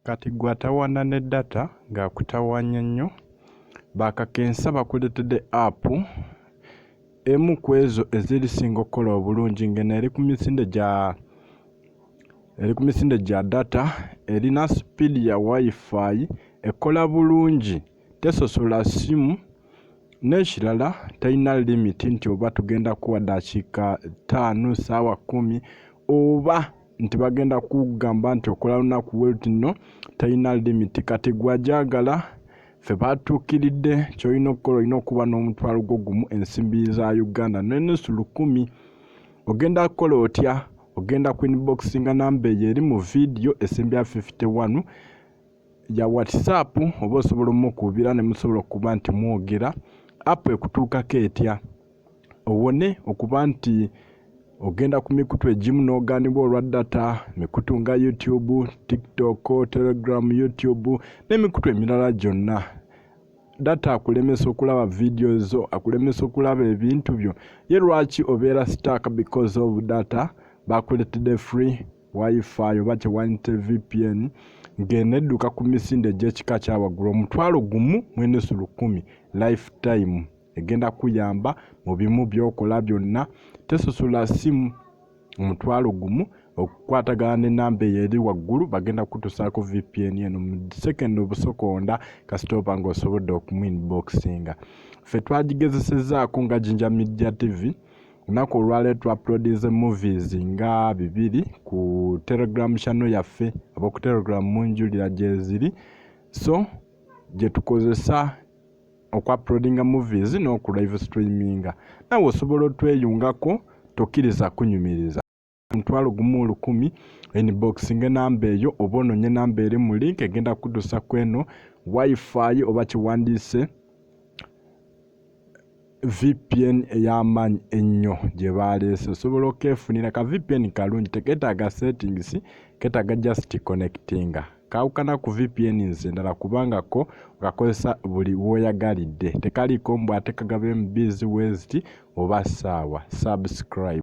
kati gwatawana ne data ng'akutawanya nnyo. Bakakensa bakuletedde app emu ku ezo ezirisinga okukola obulungi ng'eno eri ku misinde gya data, erina speed ya wifi, ekola bulungi, tesosola ssimu, n'ekirala terina limit nti oba tugenda kuwa dakiika 5 ssaawa 10 oba nti bagenda kugamba nti okola lunaku weruti nno, terina limit. Kati gwajagala ffe batuukiridde ky'olina okukola olina okuba n'omutwalo gwo gumu ensimbi za Uganda n'ennusu 10. Ogenda kukola otya? Ogenda ku inboxinga namba eyo eri mu vidiyo esembi ya 51 ya WhatsApp, oba osobola omukubira ne musobola okuba nti mwogera. App ekutuukako etya? Owone okuba nti ogenda ku mikutu egimu n'ogaanibwa olwa data, mikutu nga YouTube, TikTok, Telegram, YouTube n'emikutu emirala gyonna. Data akulemesa okulaba vidiyo zo, akulemesa okulaba ebintu byo. Ye lwaki obeera stuck? Because of data. Bakuletedde free wifi oba kye wayite VPN ng'eno edduka ku misinde egy'ekika kya waggulu omutwalo gumu mu ennusu 10 lifetime. Egenda kuyamba mu bimu by'okola byonna, tesosola ssimu. Omutwalo gumu okukwatagana n'ennamba eyo eri waggulu, bagenda kutusaako VPN eno mu second obusekonda kasita oba ng'osobodde okumuinboxinga. Ffe twagigezesezzaako nga Jinja Media TV. Lunaku olwaleero twa-uploadize movies nga 2 ku Telegram channel yaffe, aba ku Telegram munjulira gye ziri. So gye tukozesa okwa-uploadinga movies n'oku live streaminga. Nawe osobola otweyungako, tokkiriza kunyumiriza. Omutwalo gumu 10 inboxing enamba eyo oba ononye enamba eri mu link egenda kutuusa ku eno wifi oba kiwandiise VPN ey'amaanyi ennyo gye baleese. Osobola okeefunira ka VPN kalungi, tekeetaaga settings, keetaaga just connectinga. Kawukana ku VPN nze ndala kubanga ko okakozesa buli w'oyagalidde. Tekaliiko mbu ate kagaba MBs weziti oba ssaawa. Subscribe.